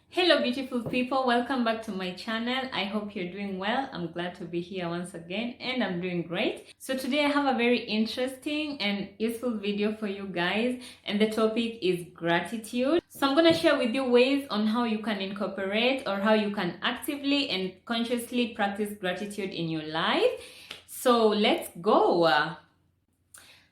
Hello beautiful people, welcome back to my channel. I hope you're doing well. I'm glad to be here once again and I'm doing great. So today I have a very interesting and useful video for you guys, and the topic is gratitude. So I'm going to share with you ways on how you can incorporate or how you can actively and consciously practice gratitude in your life. So let's go.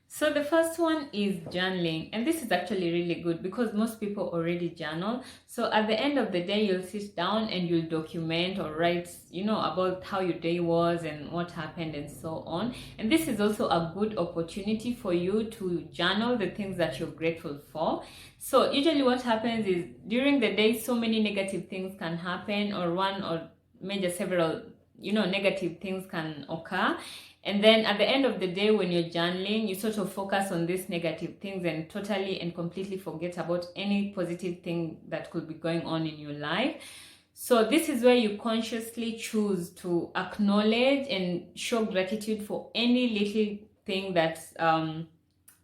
So the first one is journaling, and this is actually really good because most people already journal. So at the end of the day, you'll sit down and you'll document or write, about how your day was and what happened and so on. And this is also a good opportunity for you to journal the things that you're grateful for. So usually what happens is during the day, so many negative things can happen, or one or maybe several, negative things can occur. And then at the end of the day, when you're journaling, you sort of focus on these negative things and totally and completely forget about any positive thing that could be going on in your life. So this is where you consciously choose to acknowledge and show gratitude for any little thing that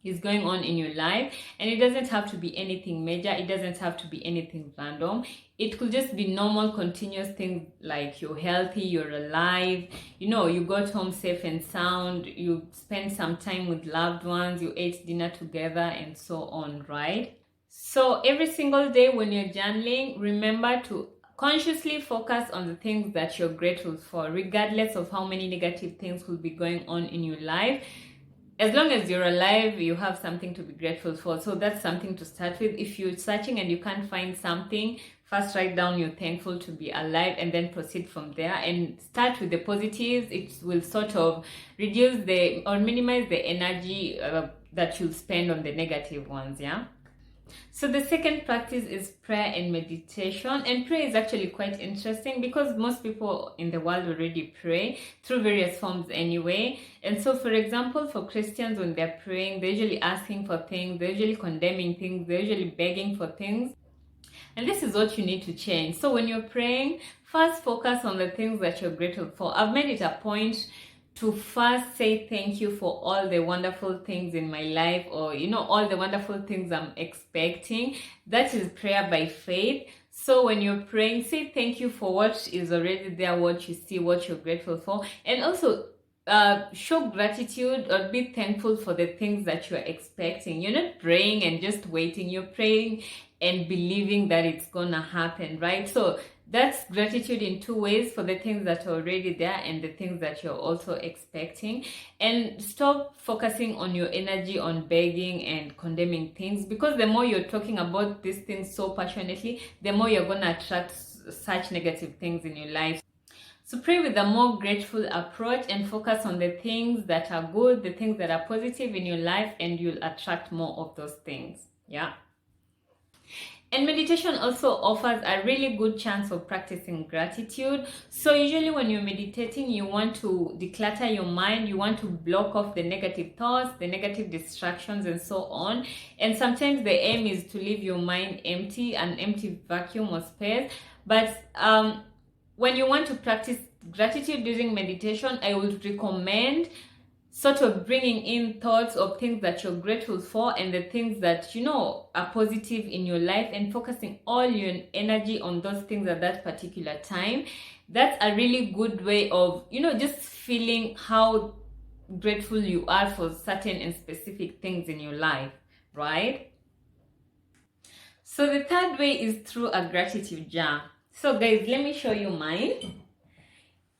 is going on in your life. And it doesn't have to be anything major, it doesn't have to be anything random. It could just be normal continuous things like you're healthy, you're alive, you got home safe and sound, you spent some time with loved ones, you ate dinner together and so on, right? So every single day when you're journaling, remember to consciously focus on the things that you're grateful for, regardless of how many negative things will be going on in your life. As long as you're alive, you have something to be grateful for. So that's something to start with. If you're searching and you can't find something, first write down you're thankful to be alive and then proceed from there and start with the positives. It will sort of reduce or minimize the energy that you'll spend on the negative ones, yeah? So the second practice is prayer and meditation, and prayer is actually quite interesting because most people in the world already pray through various forms anyway. And so for example, for Christians, when they're praying, they're usually asking for things, they're usually condemning things, they're usually begging for things. And this is what you need to change. So when you're praying, first focus on the things that you're grateful for. I've made it a point to first say thank you for all the wonderful things in my life, or all the wonderful things I'm expecting. That is prayer by faith. So when you're praying, say thank you for what is already there, what you see, what you're grateful for, and also show gratitude or be thankful for the things that you're expecting. You're not praying and just waiting, you're praying and believing that it's gonna happen, right? So that's gratitude in two ways: for the things that are already there and the things that you're also expecting. And stop focusing on your energy on begging and condemning things, because the more you're talking about these things so passionately, the more you're going to attract such negative things in your life. So pray with a more grateful approach and focus on the things that are good, the things that are positive in your life, and you'll attract more of those things. Yeah. And meditation also offers a really good chance of practicing gratitude. So usually when you're meditating, you want to declutter your mind, you want to block off the negative thoughts, the negative distractions and so on. And sometimes the aim is to leave your mind empty, an empty vacuum or space. But when you want to practice gratitude during meditation, I would recommend sort of bringing in thoughts of things that you're grateful for and the things that are positive in your life, and focusing all your energy on those things at that particular time. That's a really good way of just feeling how grateful you are for certain and specific things in your life, right? So the third way is through a gratitude jar. So guys, let me show you mine.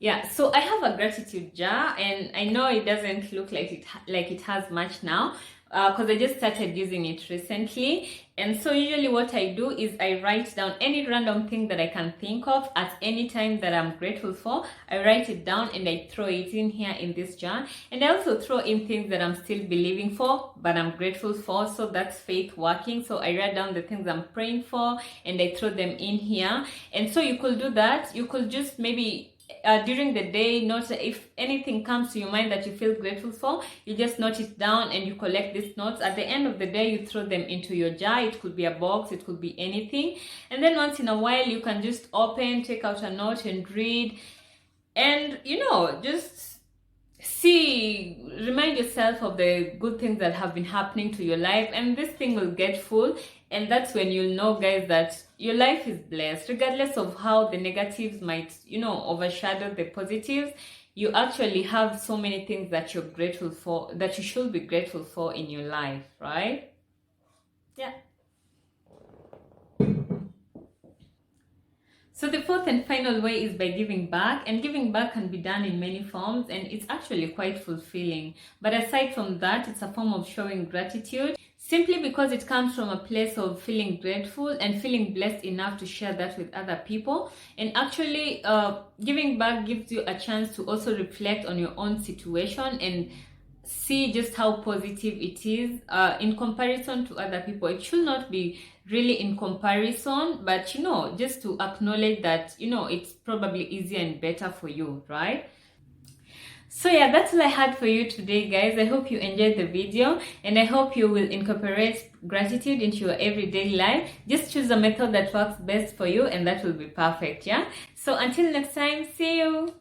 Yeah, so I have a gratitude jar, and I know it doesn't look like it has much now because I just started using it recently. And so usually what I do is I write down any random thing that I can think of at any time that I'm grateful for. I write it down and I throw it in here in this jar. And I also throw in things that I'm still believing for but I'm grateful for. So that's faith working. So I write down the things I'm praying for and I throw them in here. And so you could do that. You could just maybe during the day, note if anything comes to your mind that you feel grateful for, you just note it down and you collect these notes. At the end of the day, you throw them into your jar. It could be a box, it could be anything. And then once in a while, you can just open, take out a note and read, and just see, remind yourself of the good things that have been happening to your life, and this thing will get full. And that's when you'll know, guys, that your life is blessed, regardless of how the negatives might, overshadow the positives. You actually have so many things that you're grateful for, that you should be grateful for in your life, right? Yeah. So the fourth and final way is by giving back, and giving back can be done in many forms, and it's actually quite fulfilling. But aside from that, it's a form of showing gratitude, simply because it comes from a place of feeling grateful and feeling blessed enough to share that with other people. And actually, giving back gives you a chance to also reflect on your own situation and see just how positive it is in comparison to other people. It should not be really in comparison, but just to acknowledge that it's probably easier and better for you, right? So yeah, that's all I had for you today, guys. I hope you enjoyed the video, and I hope you will incorporate gratitude into your everyday life. Just choose a method that works best for you, and that will be perfect. Yeah, so until next time, see you.